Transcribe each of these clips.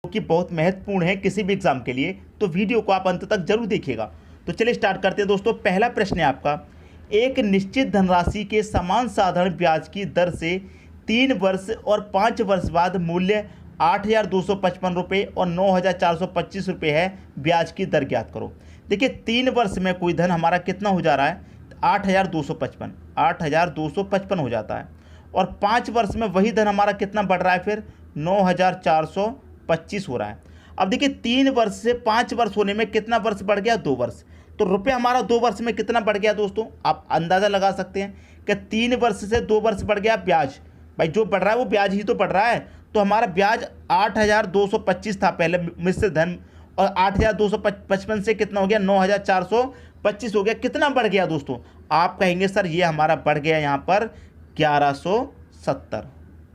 कि बहुत महत्वपूर्ण है किसी भी एग्जाम के लिए, तो वीडियो को आप अंत तक जरूर देखिएगा। तो चलिए स्टार्ट करते हैं दोस्तों। पहला प्रश्न है आपका, एक निश्चित धनराशि के समान साधारण ब्याज की दर से 3 वर्ष और 5 वर्ष बाद मूल्य 8,255 रुपये और 9,425 रुपये है, ब्याज की दर ज्ञात करो। देखिए 3 वर्ष में कोई धन हमारा कितना हो जा रहा है, 8,255 हो जाता है, और 5 वर्ष में वही धन हमारा कितना बढ़ रहा है, फिर 9,425 हो रहा है। अब देखिए 3 वर्ष से 5 वर्ष होने में कितना वर्ष बढ़ गया, 2 वर्ष। तो रुपये हमारा 2 वर्ष में कितना बढ़ गया दोस्तों, आप अंदाज़ा लगा सकते हैं कि 3 वर्ष से 2 वर्ष बढ़ गया ब्याज। भाई जो बढ़ रहा है वो ब्याज ही तो बढ़ रहा है। तो हमारा ब्याज 8,225 था पहले मिश्रित धन, और 8,255 से कितना हो गया, 9,425 हो गया। कितना बढ़ गया दोस्तों, आप कहेंगे सर ये हमारा बढ़ गया यहाँ पर 1170।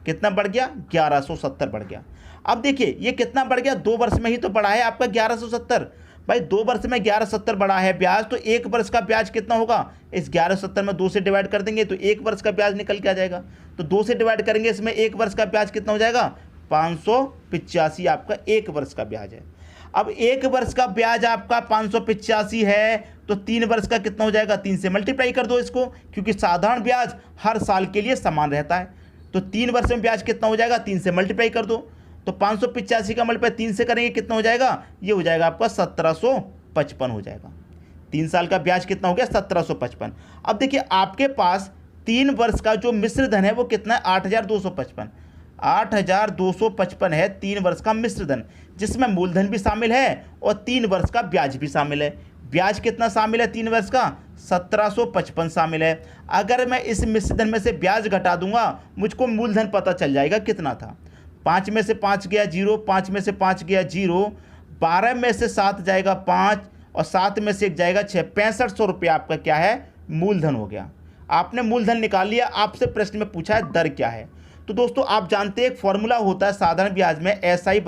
कितना बढ़ गया, 1170 बढ़ गया। अब देखिए ये कितना बढ़ गया, 2 वर्ष में ही तो बढ़ा है आपका 1170। भाई 2 वर्ष में 1170 बढ़ा है ब्याज, तो 1 वर्ष का ब्याज कितना होगा, इस 1170 में 2 से डिवाइड कर देंगे तो 1 वर्ष का ब्याज निकल के आ जाएगा। तो 2 से डिवाइड करेंगे, इसमें 1 वर्ष का ब्याज कितना हो जाएगा, 585 आपका 1 वर्ष का ब्याज है। अब 1 वर्ष का ब्याज आपका 585 है, तो 3 वर्ष का कितना हो जाएगा, 3 से मल्टीप्लाई कर दो इसको, क्योंकि साधारण ब्याज हर साल के लिए समान रहता है। तो 3 वर्ष में ब्याज कितना हो जाएगा, 3 से मल्टीप्लाई कर दो। तो 585 का मल्टीप्लाई 3 से करेंगे कितना हो जाएगा, ये हो जाएगा आपका 1755 हो जाएगा। 3 साल का ब्याज कितना हो गया, 1755। अब देखिए आपके पास 3 वर्ष का जो मिश्र धन है वो कितना है, 8,255। 8,255 है 3 वर्ष का मिश्र धन, जिसमें मूलधन भी शामिल है और 3 वर्ष का ब्याज भी शामिल है। ब्याज कितना शामिल है 3 वर्ष का, 1755 शामिल है। अगर मैं इस मिश्र धन में से ब्याज घटा दूंगा, मुझको मूलधन पता चल जाएगा कितना था। 5 में से 5 गया 0, 5 में से 5 गया 0, 12 में से 7 जाएगा 5, और 7 में से 1 जाएगा 6, 6500 रुपये आपका क्या है, मूलधन हो गया। आपने मूलधन निकाल लिया। आपसे प्रश्न में पूछा है दर क्या है। तो दोस्तों आप जानते हैं एक फॉर्मूला होता है साधारण ब्याज में, SI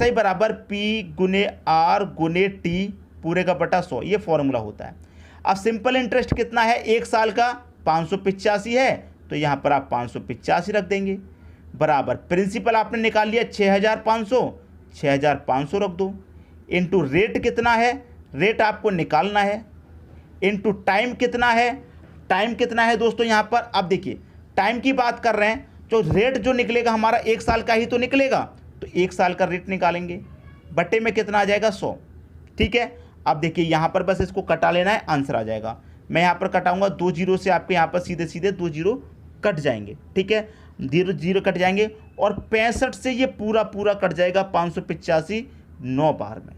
बराबर P गुने R गुने T पूरे का बटा 100, ये फॉर्मूला होता है। अब सिंपल इंटरेस्ट कितना है, 1 साल का 585 है, तो यहाँ पर आप 585 रख देंगे, बराबर प्रिंसिपल आपने निकाल लिया 6,500 रख दो, इनटू रेट कितना है, रेट आपको निकालना है, इनटू टाइम कितना है दोस्तों यहाँ पर। अब देखिए टाइम की बात कर रहे हैं, जो रेट जो निकलेगा हमारा 1 साल का ही तो निकलेगा, तो 1 साल का रेट निकालेंगे, बटे में कितना आ जाएगा, 100। ठीक है, अब देखिए यहाँ पर बस इसको कटा लेना है, आंसर आ जाएगा। मैं यहाँ पर कटाऊंगा 2 जीरो से, आपके यहाँ पर सीधे सीधे 2 जीरो कट जाएंगे। ठीक है, 0 0 कट जाएंगे, और 65 से ये पूरा कट जाएगा, 585 9 बार में।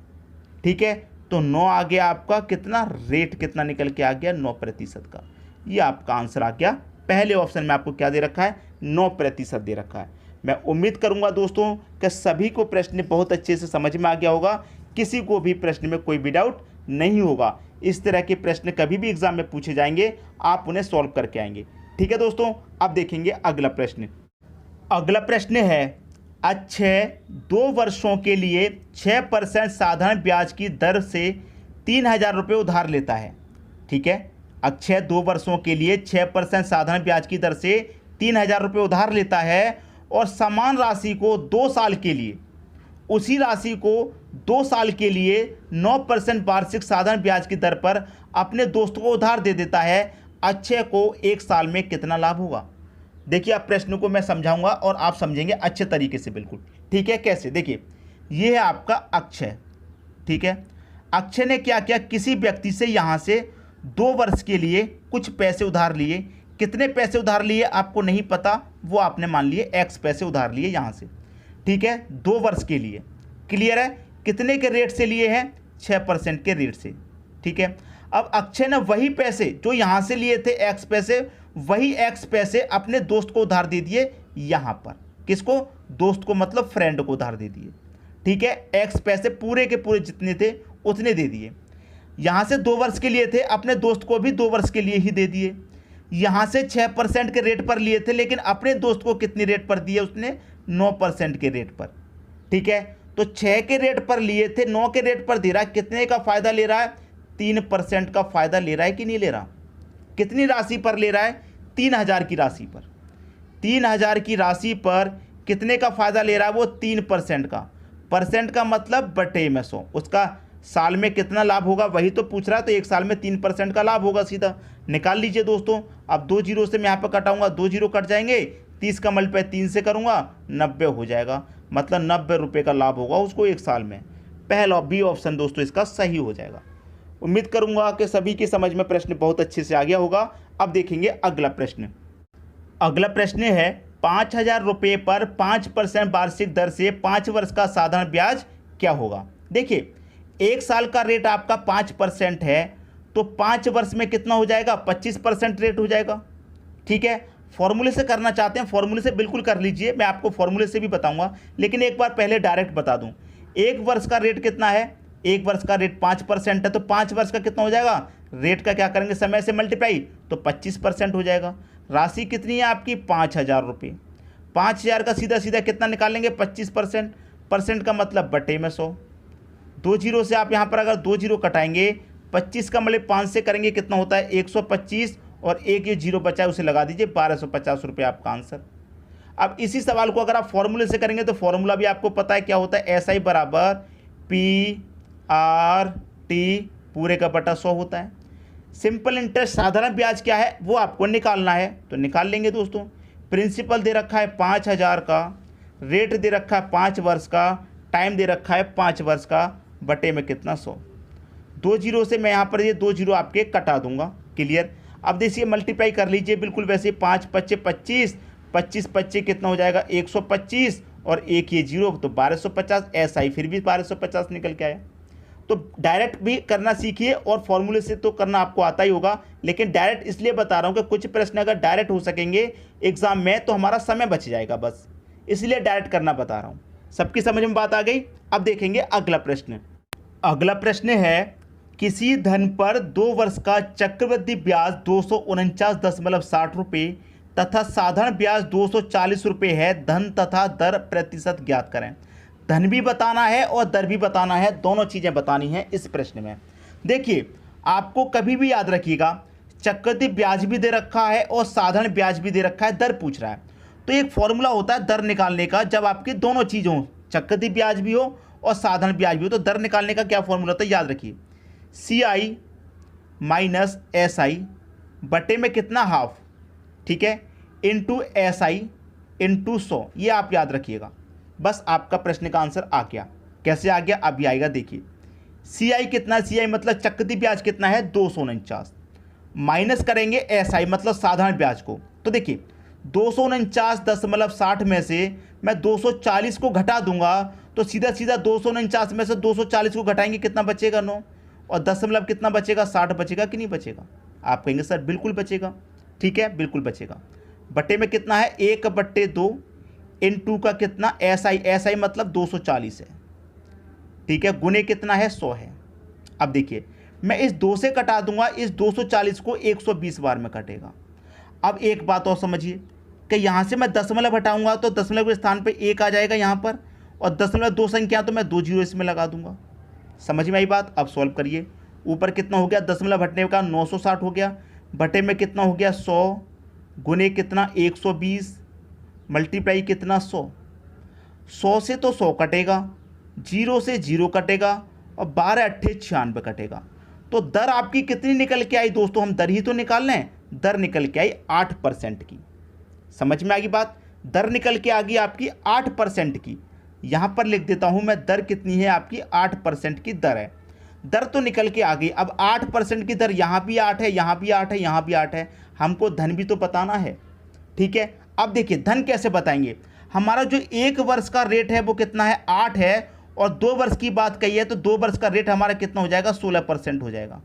ठीक है, तो 9 आ गया आपका कितना, रेट कितना निकल के आ गया, 9% का। ये आपका आंसर आ गया। पहले ऑप्शन में आपको क्या दे रखा है, 9% दे रखा है। मैं उम्मीद करूंगा दोस्तों कि सभी को प्रश्न बहुत अच्छे से समझ में आ गया होगा, किसी को भी प्रश्न में कोई भी डाउट नहीं होगा। इस तरह के प्रश्न कभी भी एग्जाम में पूछे जाएंगे, आप उन्हें सॉल्व करके आएंगे। ठीक है दोस्तों, अब देखेंगे अगला प्रश्न। अगला प्रश्न है, अक्षय 2 वर्षों के लिए 6% साधारण ब्याज की दर से 3,000 रुपये उधार लेता है। ठीक है, अक्षय 2 वर्षों के लिए 6% साधारण ब्याज की दर से 3,000 रुपये उधार लेता है, और समान राशि को 2 साल के लिए, उसी राशि को 2 साल के लिए 9% वार्षिक साधारण ब्याज की दर पर अपने दोस्त को उधार दे देता है। अक्षय को 1 साल में कितना लाभ होगा। देखिए आप प्रश्न को मैं समझाऊंगा और आप समझेंगे अच्छे तरीके से, बिल्कुल। ठीक है, कैसे, देखिए ये है आपका अक्षय। ठीक है, अक्षय ने क्या किया, किसी व्यक्ति से यहाँ से 2 वर्ष के लिए कुछ पैसे उधार लिए। कितने पैसे उधार लिए आपको नहीं पता, वो आपने मान लिए X पैसे उधार लिए यहाँ से। ठीक है, 2 वर्ष के लिए, क्लियर है। कितने के रेट से लिए हैं, 6% के रेट से। ठीक है, अब अक्षय ने वही पैसे जो यहाँ से लिए थे X पैसे, वही X पैसे अपने दोस्त को उधार दे दिए यहाँ पर। किसको, दोस्त को, मतलब फ्रेंड को उधार दे दिए। ठीक है, X पैसे पूरे के पूरे जितने थे उतने दे दिए। यहाँ से 2 वर्ष के लिए थे, अपने दोस्त को भी 2 वर्ष के लिए ही दे दिए। यहाँ से 6% के रेट पर लिए थे, लेकिन अपने दोस्त को कितनी रेट पर दिए उसने, 9% के रेट पर। ठीक है, तो 6 के रेट पर लिए थे, 9 के रेट पर दे रहा है। कितने का फ़ायदा ले रहा है, 3% का फ़ायदा ले रहा है कि नहीं ले रहा। कितनी राशि पर ले रहा है, 3,000 की राशि पर। 3,000 की राशि पर कितने का फ़ायदा ले रहा है वो 3% का। परसेंट का मतलब बटे में 100, उसका साल में कितना लाभ होगा वही तो पूछ रहा है। तो एक साल में 3% का लाभ होगा, सीधा निकाल लीजिए दोस्तों। अब 2 जीरो से मैं यहाँ पर कटाऊंगा, 2 जीरो कट जाएंगे, 30 का मल्टीप्लाई 3 से करूँगा 90 हो जाएगा, मतलब 90 रुपये का लाभ होगा उसको एक साल में। पहला बी ऑप्शन दोस्तों इसका सही हो जाएगा। उम्मीद करूँगा कि सभी की समझ में प्रश्न बहुत अच्छे से आ गया होगा। अब देखेंगे अगला प्रश्न। अगला प्रश्न है 5,000 रुपये पर 5% वार्षिक दर से 5 वर्ष का साधारण ब्याज क्या होगा। देखिए, एक साल का रेट आपका 5% है, तो 5 वर्ष में कितना हो जाएगा, 25% रेट हो जाएगा। ठीक है, फॉर्मूले से करना चाहते हैं, फॉर्मूले से बिल्कुल कर लीजिए, मैं आपको फॉर्मूले से भी बताऊंगा, लेकिन एक बार पहले डायरेक्ट बता दूं। एक वर्ष का रेट कितना है, एक वर्ष का रेट 5% है, तो 5 वर्ष का कितना हो जाएगा, रेट का क्या करेंगे, समय से मल्टीप्लाई, तो 25% हो जाएगा। राशि कितनी है आपकी, 5,000 रुपये। 5,000 का सीधा सीधा कितना निकालेंगे, 25%, परसेंट का मतलब बटे में 100। 2 जीरो से आप यहाँ पर अगर 2 जीरो कटाएंगे, 25 का मतलब 5 से करेंगे कितना होता है 125, और एक ये जीरो बचा है उसे लगा दीजिए, 1250 रुपये आपका आंसर। अब इसी सवाल को अगर आप फॉर्मूले से करेंगे तो फॉर्मूला भी आपको पता है क्या होता है, SI बराबर PRT पूरे का बटा 100 होता है। सिंपल इंटरेस्ट साधारण ब्याज क्या है वो आपको निकालना है, तो निकाल लेंगे दोस्तों। प्रिंसिपल दे रखा है 5,000 का, रेट दे रखा है 5 वर्ष का, टाइम दे रखा है 5 वर्ष का, बटे में कितना 100। 2 जीरो से मैं यहाँ पर ये 2 जीरो आपके कटा दूंगा, क्लियर। अब देखिए मल्टीप्लाई कर लीजिए बिल्कुल वैसे, 5 पच्चे 25, 25 पच्चे कितना हो जाएगा 125, और एक ये जीरो तो 1250, ऐसा ही फिर भी 1250 निकल के आया। तो डायरेक्ट भी करना सीखिए, और फॉर्मूले से तो करना आपको आता ही होगा, लेकिन डायरेक्ट इसलिए बता रहा हूँ कि कुछ प्रश्न अगर डायरेक्ट हो सकेंगे एग्जाम में तो हमारा समय बच जाएगा, बस इसलिए डायरेक्ट करना बता रहा हूँ। सबकी समझ में बात आ गई। अब देखेंगे अगला प्रश्न। अगला प्रश्न है, किसी धन पर 2 वर्ष का चक्रवृद्धि ब्याज 249.60 रुपये तथा साधारण ब्याज 240 रुपये है, धन तथा दर प्रतिशत ज्ञात करें। धन भी बताना है और दर भी बताना है, दोनों चीज़ें बतानी है इस प्रश्न में। देखिए, आपको कभी भी याद रखिएगा, चक्रवृद्धि ब्याज भी दे रखा है और साधारण ब्याज भी दे रखा है, दर पूछ रहा है, तो एक फॉर्मूला होता है दर निकालने का। जब आपकी दोनों चीज़ हो, चक्रवृद्धि ब्याज भी हो और साधारण ब्याज भी हो, तो दर निकालने का क्या फॉर्मूला होता है, याद रखिए, CI माइनस SI बटे में कितना हाफ, ठीक है, इंटू SI इंटू 100, ये आप याद रखिएगा। बस आपका प्रश्न का आंसर आ गया। कैसे आ गया, अभी आएगा, देखिए। CI कितना, CI मतलब चक्रवृद्धि ब्याज कितना है 249, माइनस करेंगे SI मतलब साधारण ब्याज को, तो देखिए 249.60 में से मैं 240 को घटा दूंगा, तो सीधा सीधा 249 में से 240 को घटाएंगे कितना बचेगा 9, और दशमलव कितना बचेगा 60 बचेगा कि नहीं बचेगा। आप कहेंगे सर बिल्कुल बचेगा, ठीक है बिल्कुल बचेगा। बटे में कितना है 1/2, इन 2 का कितना SI मतलब 240 है, ठीक है, गुने कितना है 100 है। अब देखिए मैं इस 2 से कटा दूंगा, इस 240 को 120 बार में कटेगा। अब एक बात और समझिए कि यहाँ से मैं दशमलव हटाऊंगा तो दशमलव के स्थान पे 1 आ जाएगा यहाँ पर, और दशमलव 2 संख्या तो मैं 2 जीरो इसमें लगा दूंगा। समझ में आई बात। अब सॉल्व करिए, ऊपर कितना हो गया, दशमलव हटने का 960 हो गया, बटे में कितना हो गया 100, गुने कितना 120, मल्टीप्लाई कितना 100 से तो 100 कटेगा, 0 से 0 कटेगा, और 12 अट्ठे 96 कटेगा। तो दर आपकी कितनी निकल के आई दोस्तों, हम दर ही तो निकाल लें, दर निकल के आई 8% की। समझ में आ गई बात, दर निकल के आ गई आपकी 8% की। यहाँ पर लिख देता हूँ मैं, दर कितनी है आपकी 8% की दर है। दर तो निकल के आ गई। अब 8% की दर यहाँ भी 8 है, यहाँ भी 8 है, यहाँ भी 8 है, हमको धन भी तो बताना है, ठीक है। अब देखिए धन कैसे बताएंगे, हमारा जो 1 वर्ष का रेट है वो कितना है 8 है, और 2 वर्ष की बात कही है तो 2 वर्ष का रेट हमारा कितना हो जाएगा 16% हो जाएगा,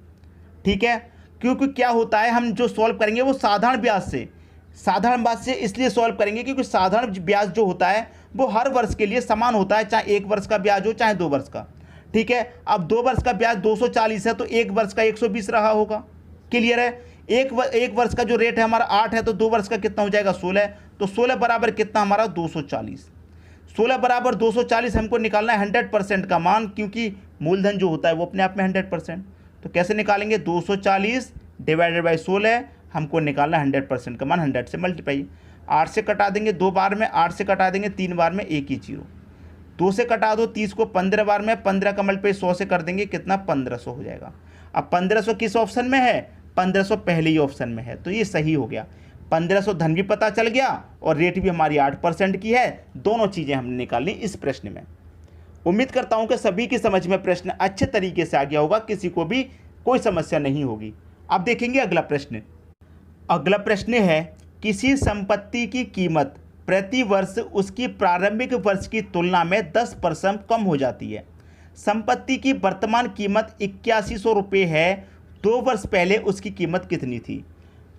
ठीक है। क्योंकि क्या होता है, हम जो सॉल्व करेंगे वो साधारण ब्याज से, साधारण ब्याज से इसलिए सॉल्व करेंगे क्योंकि साधारण ब्याज जो होता है वो हर वर्ष के लिए समान होता है, चाहे 1 वर्ष का ब्याज हो चाहे 2 वर्ष का, ठीक है। अब 2 वर्ष का ब्याज 240 है तो 1 वर्ष का 120 रहा होगा, क्लियर है। एक वर्ष का जो रेट है हमारा 8 है, तो 2 वर्ष का कितना हो जाएगा 16, तो 16 बराबर कितना हमारा 240, 16 बराबर 240 हमको निकालना है 100% का मान, क्योंकि मूलधन जो होता है वो अपने आप में 100%। तो कैसे निकालेंगे, 240 डिवाइडेड बाई 16, हमको निकालना 100% का मान, 100 से मल्टीप्लाई। 8 से कटा देंगे 2 बार में, 8 से कटा देंगे 3 बार में, एक ही जीरो। 2 से कटा दो 30 को 15 बार में, 15 का मल्टीप्लाई 100 से कर देंगे, कितना 1500 हो जाएगा। अब 1500 किस ऑप्शन में है, 1500 पहले ही ऑप्शन में है, तो ये सही हो गया। 1500 धन भी पता चल गया और रेट भी हमारी 8% की है। दोनों चीज़ें हमने निकालनी इस प्रश्न में। उम्मीद करता हूं कि सभी की समझ में प्रश्न अच्छे तरीके से आ गया होगा, किसी को भी कोई समस्या नहीं होगी। अब देखेंगे अगला प्रश्न। अगला प्रश्न है, किसी संपत्ति की कीमत प्रति वर्ष उसकी प्रारंभिक वर्ष की तुलना में 10% कम हो जाती है। संपत्ति की वर्तमान कीमत 8100 रुपये है, 2 वर्ष पहले उसकी कीमत कितनी थी।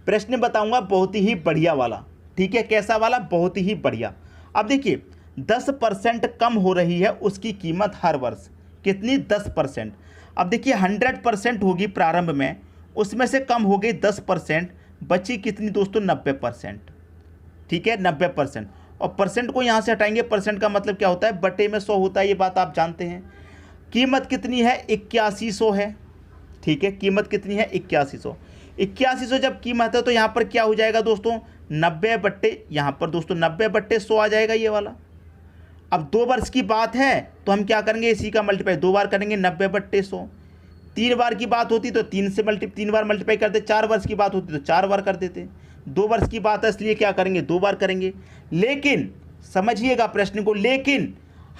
प्रश्न बताऊंगा बहुत ही बढ़िया वाला, ठीक है। कैसा वाला, बहुत ही बढ़िया। अब देखिए 10% कम हो रही है उसकी कीमत हर वर्ष, कितनी, 10%। अब देखिए 100% होगी प्रारंभ में, उसमें से कम हो गई 10%, बची कितनी दोस्तों, 90%, ठीक है, 90%। और परसेंट को यहाँ से हटाएंगे, परसेंट का मतलब क्या होता है, बटे में 100 होता है, ये बात आप जानते हैं। कीमत कितनी है, 8100 है, ठीक है। कीमत कितनी है, 8100। 8100 जब कीमत है तो यहाँ पर क्या हो जाएगा दोस्तों, 90 बट्टे, यहाँ पर दोस्तों 90 बट्टे 100 आ जाएगा ये वाला। अब 2 वर्ष की बात है तो हम क्या करेंगे, इसी का मल्टीप्लाई 2 बार करेंगे, 90 बट्टे 100। 3 बार की बात होती तो 3 बार मल्टीप्लाई करते। 4 वर्ष की बात होती तो 4 बार कर देते। 2 वर्ष की बात है इसलिए क्या करेंगे, 2 बार करेंगे। लेकिन समझिएगा प्रश्न को, लेकिन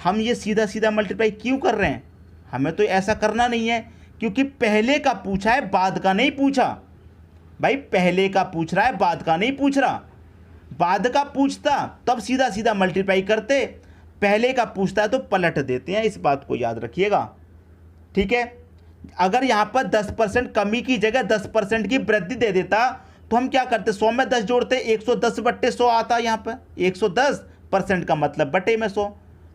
हम ये सीधा सीधा मल्टीप्लाई क्यों कर रहे हैं, हमें तो ऐसा करना नहीं है, क्योंकि पहले का पूछा है, बाद का नहीं पूछा भाई। पहले का पूछ रहा है, बाद का नहीं पूछ रहा। बाद का पूछता तब सीधा सीधा मल्टीप्लाई करते, पहले का पूछता है तो पलट देते हैं, इस बात को याद रखिएगा, ठीक है। अगर यहाँ पर 10% कमी की जगह 10% की वृद्धि दे देता तो हम क्या करते, 100 में 10 जोड़ते, 110 बट्टे 100 आता यहाँ पर। 110% का मतलब बटे में 100,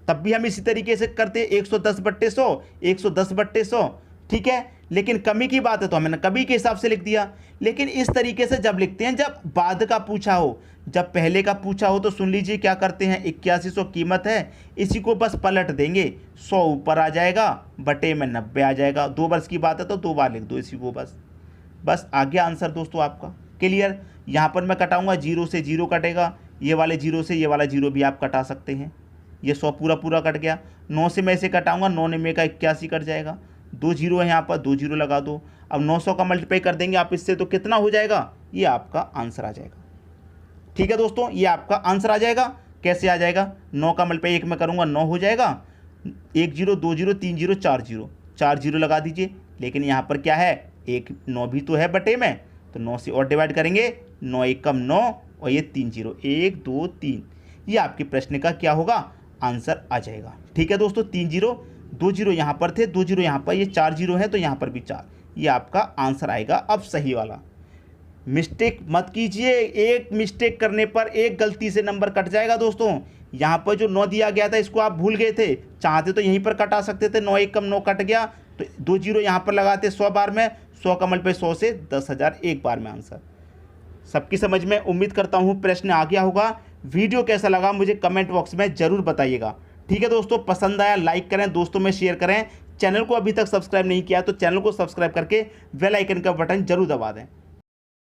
तब भी हम इसी तरीके से करते, 110 बट्टे 100, 110 बट्टे 100, ठीक है। लेकिन कमी की बात है तो हमने कमी के हिसाब से लिख दिया। लेकिन इस तरीके से जब लिखते हैं, जब बाद का पूछा हो, जब पहले का पूछा हो, तो सुन लीजिए क्या करते हैं, 8100 कीमत है, इसी को बस पलट देंगे, 100 ऊपर आ जाएगा, बटे में 90 आ जाएगा। 2 वर्ष की बात है तो 2 बार लिख दो इसी को, बस आ गया आंसर दोस्तों आपका, क्लियर। यहाँ पर मैं कटाऊंगा, 0 से 0 कटेगा, ये वाले 0 से ये वाला 0 भी आप कटा सकते हैं। ये 100 पूरा कट गया। 9 से मैं इसे कटाऊंगा, 9 ने में का 81 कट जाएगा। 2 जीरो है यहाँ पर, 2 जीरो लगा दो। अब 900 का मल्टीप्लाई कर देंगे आप इससे, तो कितना हो जाएगा, ये आपका आंसर आ जाएगा, ठीक है दोस्तों। ये आपका आंसर आ जाएगा। कैसे आ जाएगा, 9 का मल्टीप्लाई 1 में करूँगा 9 हो जाएगा, 1 zero 2 zero 3 zero 4 zero, 4 zero लगा दीजिए। लेकिन यहाँ पर क्या है, एक 9 भी तो है बटे में, तो 9 से और डिवाइड करेंगे, 9 1 कम 9 और ये 3 जीरो, 1 2 3, ये आपके प्रश्न का क्या होगा, आंसर आ जाएगा, ठीक है दोस्तों। 3 जीरो, 2 जीरो यहाँ पर थे, 2 जीरो यहाँ पर, ये 4 जीरो है तो यहाँ पर भी 4, ये आपका आंसर आएगा। अब सही वाला, मिस्टेक मत कीजिए, एक मिस्टेक करने पर, एक गलती से नंबर कट जाएगा दोस्तों। यहाँ पर जो 9 दिया गया था इसको आप भूल गए थे, चाहते तो यहीं पर कटा सकते थे, 9 1 कम 9 कट गया, तो 2 जीरो यहाँ पर लगाते 100 बार में, 100 का मल्टीप्लाई 100 से 10,000 एक बार में आंसर। सबकी समझ में उम्मीद करता हूँ प्रश्न आ गया होगा। वीडियो कैसा लगा मुझे कमेंट बॉक्स में ज़रूर बताइएगा, ठीक है दोस्तों। पसंद आया लाइक करें, दोस्तों में शेयर करें। चैनल को अभी तक सब्सक्राइब नहीं किया तो चैनल को सब्सक्राइब करके बेल आइकन का बटन जरूर दबा दें।